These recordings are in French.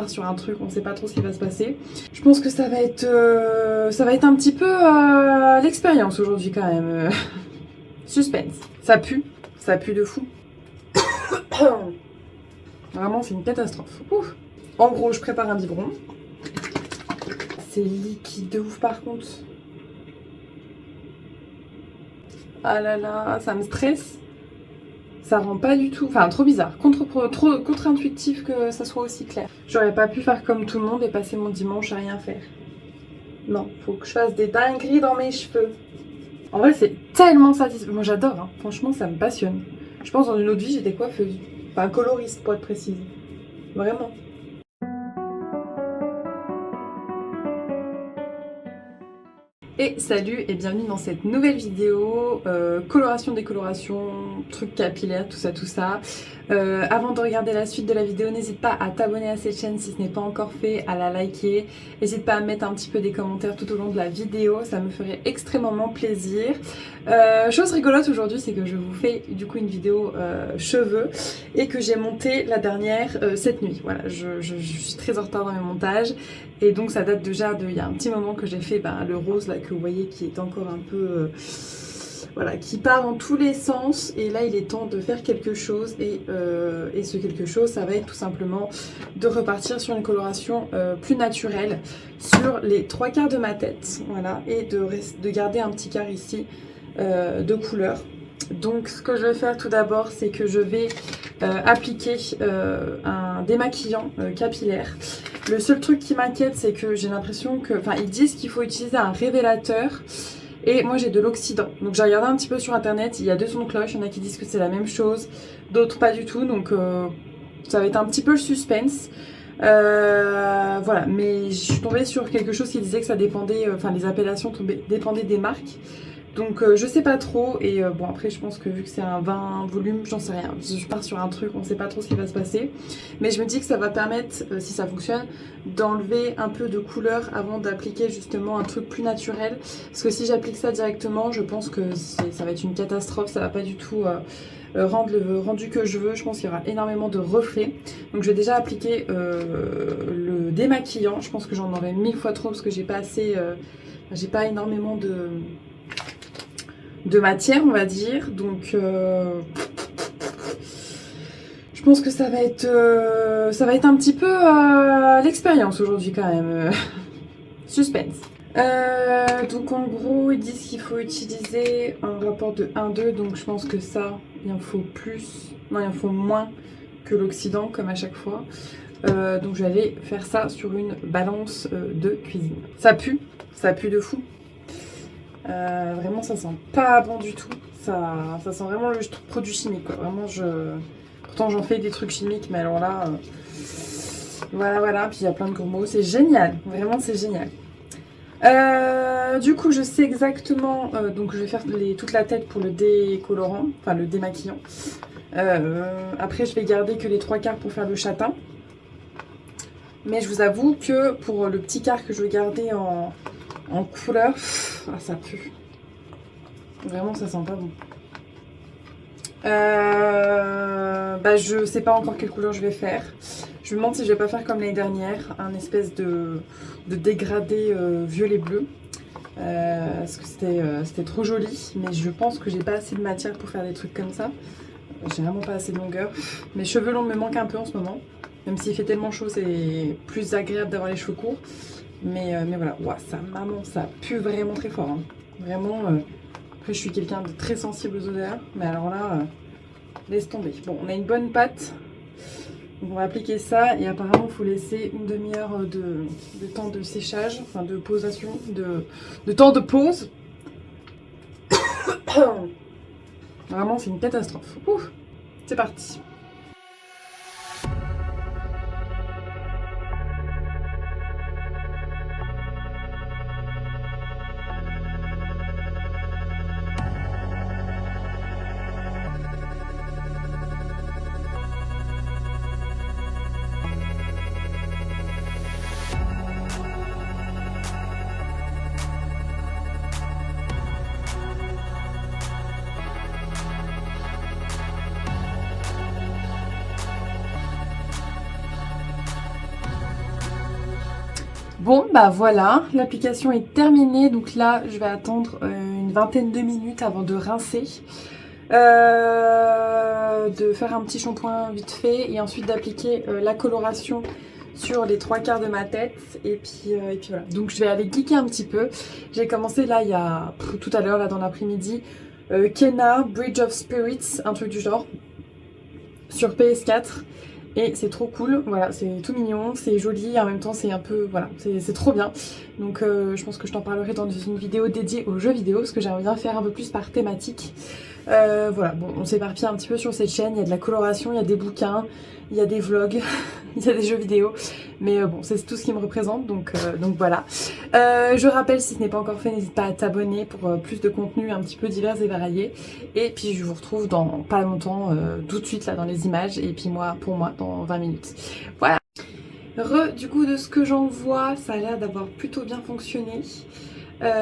Sur un truc, on sait pas trop ce qui va se passer. Je pense que ça va être un petit peu l'expérience aujourd'hui quand même. Suspense. Ça pue de fou. Vraiment, c'est une catastrophe. Ouf. En gros, je prépare un biberon. C'est liquide de ouf par contre. Ah là là, ça me stresse. Ça rend pas du tout, enfin trop bizarre, trop contre-intuitif que ça soit aussi clair. J'aurais pas pu faire comme tout le monde et passer mon dimanche à rien faire. Non, faut que je fasse des dingueries dans mes cheveux. En vrai, c'est tellement satisfaisant. Moi j'adore, hein. Franchement, ça me passionne. Je pense dans une autre vie, j'étais coiffeuse. Enfin, coloriste pour être précise. Vraiment. Et salut et bienvenue dans cette nouvelle vidéo, coloration, décoloration, trucs capillaires, tout ça. Avant de regarder la suite de la vidéo, n'hésite pas à t'abonner à cette chaîne si ce n'est pas encore fait, à la liker. N'hésite pas à mettre un petit peu des commentaires tout au long de la vidéo, ça me ferait extrêmement plaisir. Chose rigolote aujourd'hui, c'est que je vous fais du coup une vidéo cheveux et que j'ai monté la dernière cette nuit. Voilà, je suis très en retard dans mes montages. Et donc ça date déjà il y a un petit moment que j'ai fait le rose là que vous voyez qui est encore un peu voilà, qui part dans tous les sens. Et là il est temps de faire quelque chose et ce quelque chose ça va être tout simplement de repartir sur une coloration plus naturelle sur les 3/4 de ma tête, voilà, et de garder un petit quart ici de couleur. Donc ce que je vais faire tout d'abord, c'est que je vais appliquer un démaquillant capillaire. Le seul truc qui m'inquiète, c'est que j'ai l'impression que... Enfin, ils disent qu'il faut utiliser un révélateur. Et moi, j'ai de l'oxydant. Donc, j'ai regardé un petit peu sur Internet. Il y a deux sons de cloche. Il y en a qui disent que c'est la même chose. D'autres, pas du tout. Donc, ça va être un petit peu le suspense. Voilà. Mais je suis tombée sur quelque chose qui disait que ça dépendait... Enfin, les appellations dépendaient des marques. Donc je sais pas trop et bon après je pense que vu que c'est un 20 volume, j'en sais rien, je pars sur un truc, on sait pas trop ce qui va se passer, mais je me dis que ça va permettre, si ça fonctionne, d'enlever un peu de couleur avant d'appliquer justement un truc plus naturel, parce que si j'applique ça directement, je pense que ça va être une catastrophe, ça va pas du tout rendre le rendu que je veux. Je pense qu'il y aura énormément de reflets, donc je vais déjà appliquer le démaquillant. Je pense que j'en aurai 1000 fois trop parce que j'ai pas assez, j'ai pas énormément de matière, on va dire. Donc je pense que ça va être un petit peu l'expérience aujourd'hui quand même. Suspense. Donc en gros ils disent qu'il faut utiliser un rapport de 1-2, donc je pense que ça il en faut plus, non il en faut moins que l'oxydant comme à chaque fois. Donc je vais aller faire ça sur une balance de cuisine. Ça pue de fou. Vraiment ça sent pas bon du tout, ça sent vraiment le produit chimique quoi. Vraiment pourtant j'en fais des trucs chimiques, mais alors là voilà, puis il y a plein de gros mots, c'est génial, vraiment c'est génial. Du coup je sais exactement, donc je vais faire toute la tête pour le décolorant, enfin le démaquillant. Après je vais garder que les 3/4 pour faire le châtain, mais je vous avoue que pour le petit quart que je vais garder en couleur, ça pue. Vraiment, ça sent pas bon. Je sais pas encore quelle couleur je vais faire. Je me demande si je vais pas faire comme l'année dernière, un espèce de dégradé violet-bleu. Parce que c'était trop joli, mais je pense que j'ai pas assez de matière pour faire des trucs comme ça. J'ai vraiment pas assez de longueur. Mes cheveux longs me manquent un peu en ce moment. Même s'il fait tellement chaud, c'est plus agréable d'avoir les cheveux courts. Mais voilà, ouah, ça pue vraiment très fort, hein. Vraiment, après je suis quelqu'un de très sensible aux odeurs, mais alors là, laisse tomber. Bon, on a une bonne pâte, donc on va appliquer ça, et apparemment il faut laisser une demi-heure de temps de séchage, enfin de posation, de temps de pause. Vraiment c'est une catastrophe. Ouf, c'est parti. Bon bah voilà, l'application est terminée, donc là je vais attendre une vingtaine de minutes avant de rincer, de faire un petit shampoing vite fait et ensuite d'appliquer la coloration sur les 3/4 de ma tête et puis voilà. Donc je vais aller geeker un petit peu. J'ai commencé là il y a tout à l'heure, là dans l'après-midi, Kena, Bridge of Spirits, un truc du genre, sur PS4. Et c'est trop cool, voilà, c'est tout mignon, c'est joli, en même temps c'est un peu, voilà, c'est trop bien. Donc je pense que je t'en parlerai dans une vidéo dédiée aux jeux vidéo, parce que j'aimerais bien faire un peu plus par thématique. Voilà, bon, on s'éparpille un petit peu sur cette chaîne, il y a de la coloration, il y a des bouquins, il y a des vlogs, il y a des jeux vidéo, mais bon, c'est tout ce qui me représente, donc voilà. Je rappelle, si ce n'est pas encore fait, n'hésite pas à t'abonner pour plus de contenu un petit peu divers et variés. Et puis je vous retrouve dans pas longtemps, tout de suite là dans les images, et puis pour moi dans 20 minutes. Voilà. Du coup, de ce que j'en vois, ça a l'air d'avoir plutôt bien fonctionné.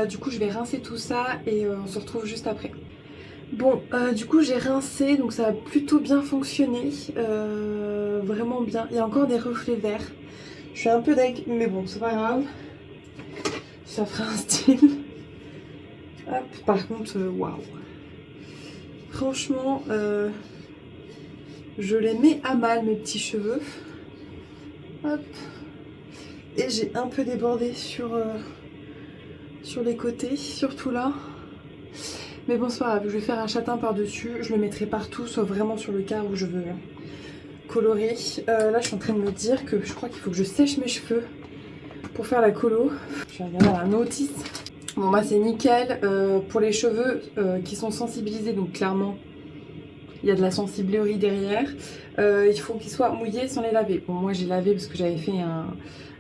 Du coup, je vais rincer tout ça et on se retrouve juste après. Bon, du coup j'ai rincé, donc ça a plutôt bien fonctionné, vraiment bien. Il y a encore des reflets verts. Je suis un peu deg, mais bon, c'est pas grave. Ça fera un style. Hop, par contre, waouh. Franchement, je les mets à mal, mes petits cheveux. Hop. Et j'ai un peu débordé sur les côtés, surtout là. Mais bon, c'est pas grave, je vais faire un châtain par-dessus. Je le mettrai partout, sauf vraiment sur le quart où je veux colorer. Là, je suis en train de me dire que je crois qu'il faut que je sèche mes cheveux pour faire la colo. Je vais regarder la notice. Bon, bah, c'est nickel. Pour les cheveux qui sont sensibilisés, donc clairement, il y a de la sensiblerie derrière. Il faut qu'ils soient mouillés sans les laver. Bon, moi, j'ai lavé parce que j'avais fait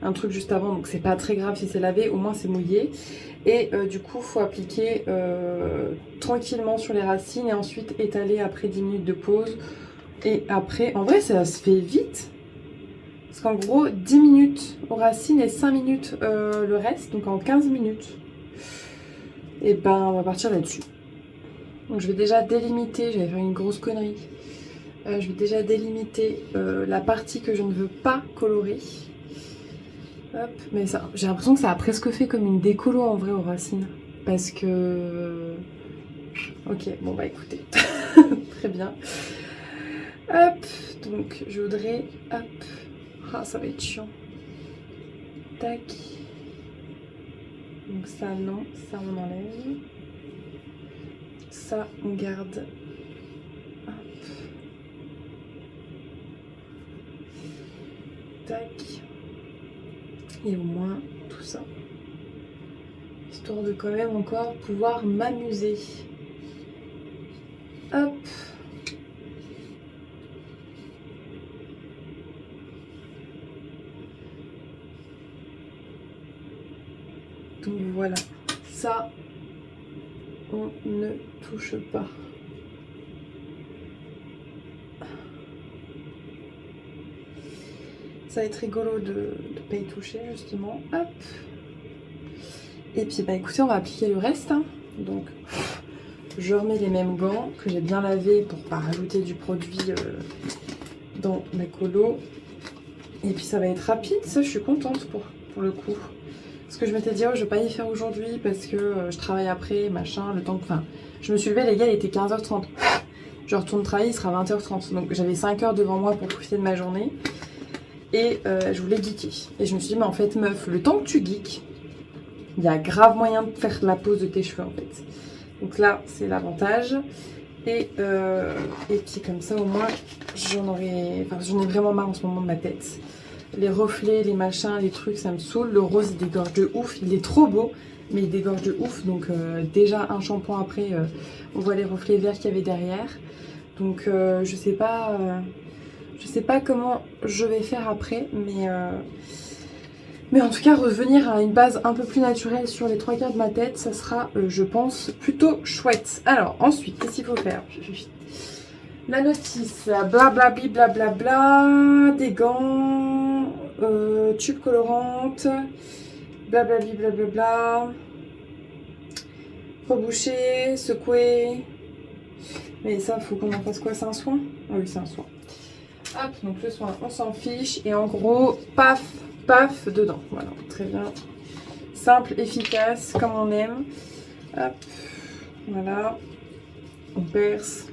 un truc juste avant, donc c'est pas très grave si c'est lavé, au moins c'est mouillé. Et du coup, il faut appliquer tranquillement sur les racines et ensuite étaler après 10 minutes de pause. Et après, en vrai, ça se fait vite. Parce qu'en gros, 10 minutes aux racines et 5 minutes le reste, donc en 15 minutes. Et ben, on va partir là-dessus. Donc je vais déjà délimiter, j'avais fait une grosse connerie. Je vais déjà délimiter la partie que je ne veux pas colorer. Hop, mais ça, j'ai l'impression que ça a presque fait comme une décolo en vrai aux racines. Parce que... Ok, bon bah écoutez, très bien. Hop, donc je voudrais... Hop, ah ça va être chiant. Tac. Donc ça non, ça on enlève. Ça on garde. Hop. Tac. Et au moins tout ça. Histoire de quand même encore pouvoir m'amuser. Hop. Donc voilà, ça, on ne touche pas. Ça va être rigolo de ne pas y toucher justement. Hop. Et puis bah écoutez, on va appliquer le reste. Hein. Donc je remets les mêmes gants que j'ai bien lavés pour pas rajouter du produit dans ma colo. Et puis ça va être rapide, ça je suis contente pour le coup. Parce que je m'étais dit, oh, je vais pas y faire aujourd'hui parce que je travaille après, machin, le temps que... Enfin, je me suis levée, les gars, il était 15h30. Je retourne travailler, il sera 20h30. Donc j'avais 5 heures devant moi pour profiter de ma journée. Et je voulais geeker. Et je me suis dit, mais en fait, meuf, le temps que tu geeks, il y a grave moyen de faire la pose de tes cheveux, en fait. Donc là, c'est l'avantage. Et puis comme ça, au moins, j'en ai vraiment marre en ce moment de ma tête. Les reflets, les machins, les trucs, ça me saoule. Le rose, il dégorge de ouf. Il est trop beau, mais il dégorge de ouf. Donc déjà, un shampoing après, on voit les reflets verts qu'il y avait derrière. Donc je sais pas comment je vais faire après, mais en tout cas, revenir à une base un peu plus naturelle sur les 3/4 de ma tête, ça sera, je pense, plutôt chouette. Alors, ensuite, qu'est-ce qu'il faut faire? La notice, blablabli, blablabla, des gants, tube colorante, blablabli, blablabla, reboucher, secouer. Mais ça, faut qu'on en fasse quoi? C'est un soin? Ah oui, c'est un soin. Hop, donc le soin, on s'en fiche. Et en gros, paf, paf dedans. Voilà, très bien. Simple, efficace, comme on aime. Hop, voilà. On perce.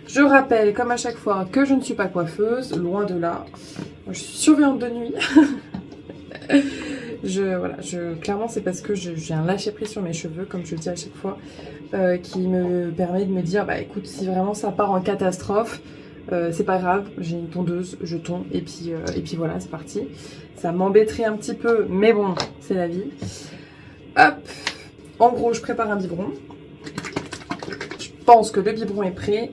Je rappelle, comme à chaque fois, que je ne suis pas coiffeuse, loin de là. Moi, je suis surveillante de nuit. Clairement, c'est parce que j'ai un lâcher-prise sur mes cheveux, comme je le dis à chaque fois, qui me permet de me dire, bah écoute, si vraiment ça part en catastrophe, c'est pas grave, j'ai une tondeuse, je tonds, et puis voilà, c'est parti. Ça m'embêterait un petit peu, mais bon, c'est la vie. Hop, en gros, je prépare un biberon. Je pense que le biberon est prêt.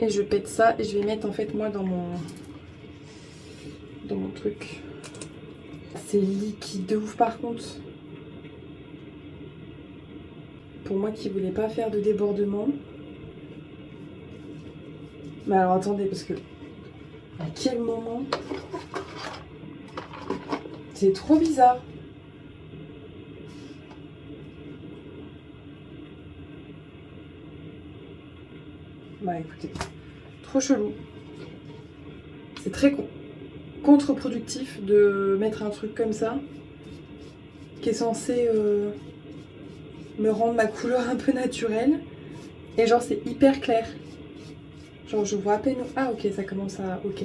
Et je pète ça, et je vais mettre en fait moi dans mon truc. C'est liquide de ouf par contre. Pour moi qui voulais pas faire de débordement. Mais alors attendez, parce que à quel moment? C'est trop bizarre. Bah écoutez, trop chelou. C'est très contre-productif de mettre un truc comme ça qui est censé me rendre ma couleur un peu naturelle. Et genre c'est hyper clair. Genre je vois à peine... Ah ok, ça commence à... Ok,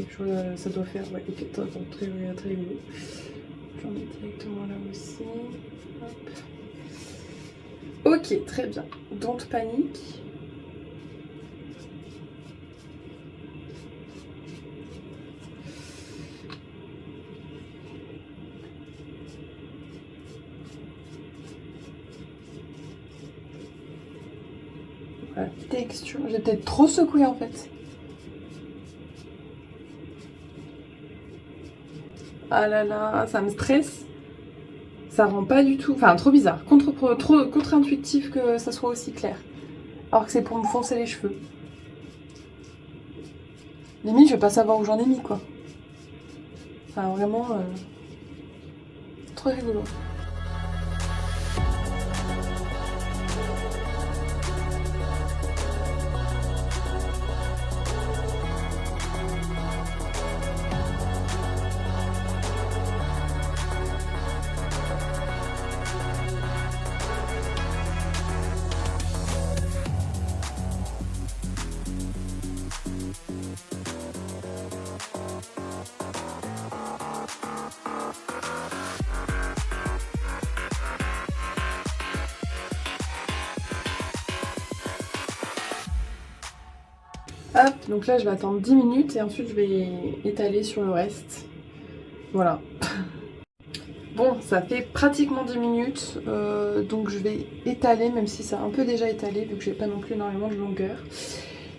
ça doit faire... Ouais, ok, très très rigolo. J'en mets directement là aussi. Hop. Ok, très bien. Don't panique. La texture... J'ai peut-être trop secoué en fait. Ah là là, ça me stresse. Ça rend pas du tout... Enfin, trop bizarre. Trop contre-intuitif que ça soit aussi clair. Alors que c'est pour me foncer les cheveux. Limite, je vais pas savoir où j'en ai mis, quoi. Enfin, vraiment... trop rigolo. Hop, donc là je vais attendre 10 minutes et ensuite je vais étaler sur le reste. Voilà. Bon, ça fait pratiquement 10 minutes, donc je vais étaler, même si ça a un peu déjà étalé, vu que j'ai pas non plus énormément de longueur.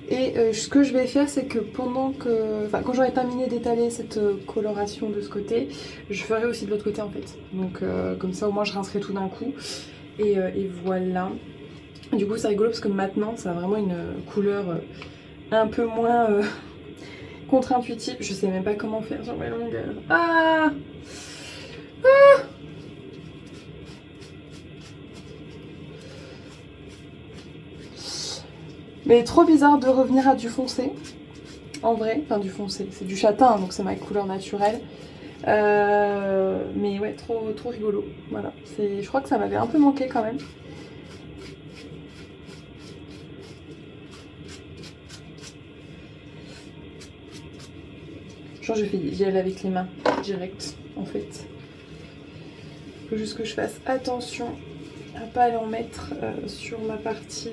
Et ce que je vais faire, c'est que quand j'aurai terminé d'étaler cette coloration de ce côté, je ferai aussi de l'autre côté en fait. Donc comme ça au moins je rincerai tout d'un coup. Et voilà. Du coup c'est rigolo parce que maintenant ça a vraiment une couleur un peu moins contre-intuitive. Je sais même pas comment faire sur mes longueurs. Ah, ah. Mais trop bizarre de revenir à du foncé. En vrai, enfin du foncé, c'est du châtain, donc c'est ma couleur naturelle. Mais ouais, trop rigolo. Voilà, je crois que ça m'avait un peu manqué quand même. Genre j'y allais avec les mains, direct, en fait. Faut juste que je fasse attention à pas aller en mettre sur ma partie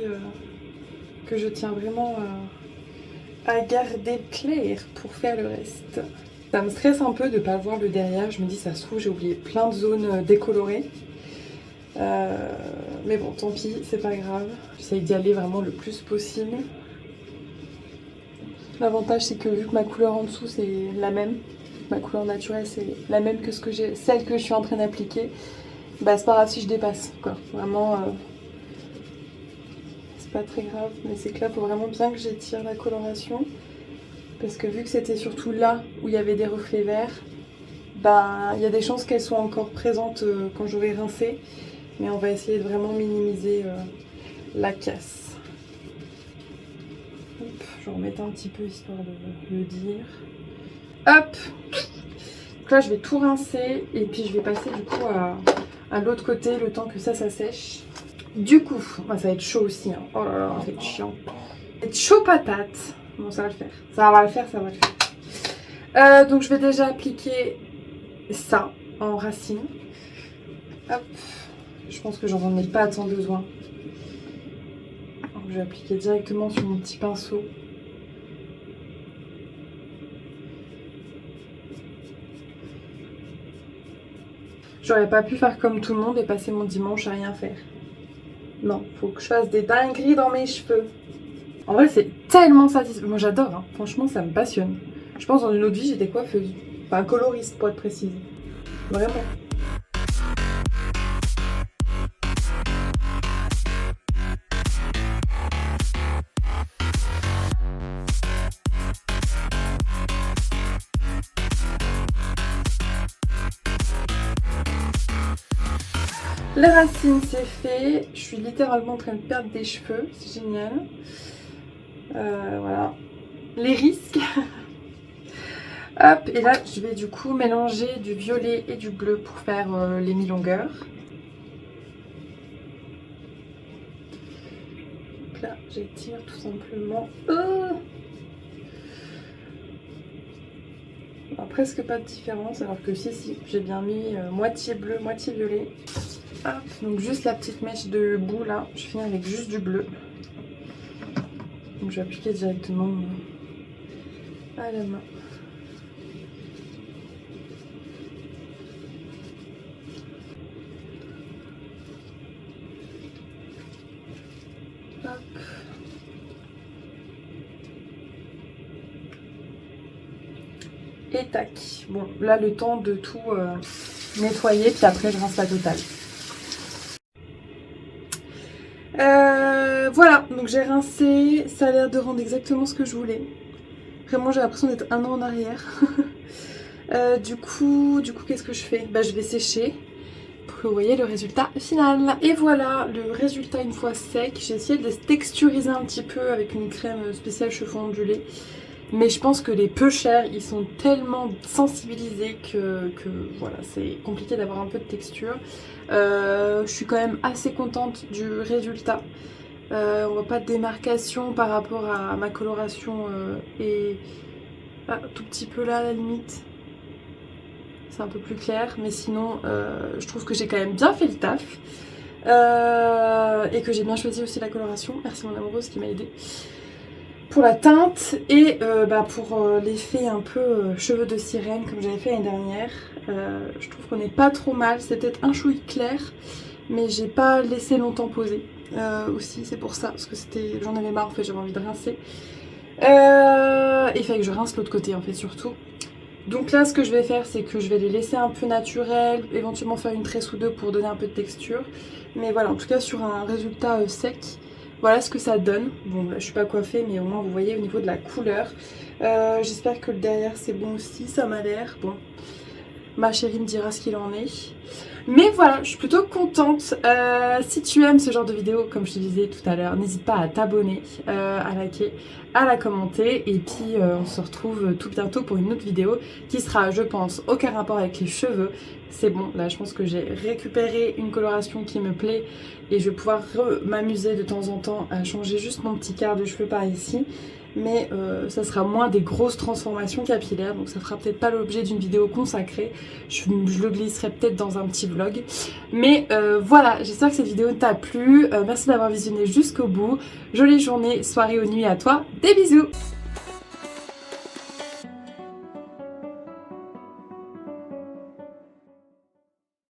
que je tiens vraiment à garder clair pour faire le reste. Ça me stresse un peu de ne pas voir le derrière. Je me dis, ça se trouve, j'ai oublié plein de zones décolorées. Mais bon, tant pis, c'est pas grave. J'essaye d'y aller vraiment le plus possible. L'avantage, c'est que vu que ma couleur en dessous, c'est la même, ma couleur naturelle, c'est la même que celle que je suis en train d'appliquer, bah c'est pas grave si je dépasse, quoi. Vraiment, c'est pas très grave. Mais c'est que là, il faut vraiment bien que j'étire la coloration. Parce que vu que c'était surtout là où il y avait des reflets verts, bah il y a des chances qu'elles soient encore présentes quand j'aurai rincé. Mais on va essayer de vraiment minimiser la casse. Hop, je vais remettre un petit peu histoire de le dire. Hop! Donc là je vais tout rincer et puis je vais passer du coup à l'autre côté le temps que ça sèche. Du coup, bah, ça va être chaud aussi, hein. Oh là là, ça va être chiant. Ça va être chaud patate. Bon, ça va le faire. Ça va le faire, ça va le faire. Donc je vais déjà appliquer ça en racine. Hop. Je pense que j'en ai pas tant besoin. Donc, je vais appliquer directement sur mon petit pinceau. J'aurais pas pu faire comme tout le monde et passer mon dimanche à rien faire. Non, faut que je fasse des dingueries dans mes cheveux. En vrai, c'est tellement satisfaisant. Moi, j'adore, hein. Franchement, ça me passionne. Je pense dans une autre vie, j'étais coiffeuse. Enfin, coloriste, pour être précise. Vraiment. Les racines, c'est fait. Je suis littéralement en train de perdre des cheveux. C'est génial. Voilà. Les risques. Hop, et là, je vais du coup mélanger du violet et du bleu pour faire les mi-longueurs. Donc là, j'étire tout simplement. Alors, presque pas de différence, alors que si, j'ai bien mis moitié bleu, moitié violet. Hop, donc juste la petite mèche de bout là, je finis avec juste du bleu. Donc je vais appliquer directement à la main. Hop. Et tac. Bon, là le temps de tout nettoyer, puis après je rince la totale. Voilà, donc j'ai rincé, ça a l'air de rendre exactement ce que je voulais. Vraiment, j'ai l'impression d'être un an en arrière. Du coup, qu'est-ce que je fais? Bah, je vais sécher pour que vous voyez le résultat final. Et voilà, le résultat une fois sec. J'ai essayé de les texturiser un petit peu avec une crème spéciale cheveux ondulés. Mais je pense que les peu chers, ils sont tellement sensibilisés que voilà, c'est compliqué d'avoir un peu de texture. Je suis quand même assez contente du résultat. On voit pas de démarcation par rapport à ma coloration et tout petit peu là à la limite. C'est un peu plus clair, mais sinon je trouve que j'ai quand même bien fait le taf. Et que j'ai bien choisi aussi la coloration. Merci mon amoureuse qui m'a aidée pour la teinte et pour l'effet un peu cheveux de sirène comme j'avais fait l'année dernière. Je trouve qu'on n'est pas trop mal, c'est peut-être un chouï clair mais j'ai pas laissé longtemps poser aussi, c'est pour ça, parce que j'en avais marre en fait, j'avais envie de rincer. Il fallait que je rince l'autre côté en fait surtout. Donc là ce que je vais faire c'est que je vais les laisser un peu naturels, éventuellement faire une tresse ou deux pour donner un peu de texture. Mais voilà, en tout cas sur un résultat sec. Voilà ce que ça donne. Bon, là, je suis pas coiffée, mais au moins vous voyez au niveau de la couleur. J'espère que le derrière c'est bon aussi, ça m'a l'air. Bon, ma chérie me dira ce qu'il en est. Mais voilà, je suis plutôt contente. Si tu aimes ce genre de vidéo, comme je te disais tout à l'heure, n'hésite pas à t'abonner, à liker, à la commenter. Et puis on se retrouve tout bientôt pour une autre vidéo qui sera, je pense, aucun rapport avec les cheveux. C'est bon, là je pense que j'ai récupéré une coloration qui me plaît et je vais pouvoir m'amuser de temps en temps à changer juste mon petit quart de cheveux par ici. Mais ça sera moins des grosses transformations capillaires, donc ça fera peut-être pas l'objet d'une vidéo consacrée. Je le glisserai peut-être dans un petit vlog. Mais voilà, j'espère que cette vidéo t'a plu. Merci d'avoir visionné jusqu'au bout. Jolie journée, soirée ou nuit à toi. Des bisous!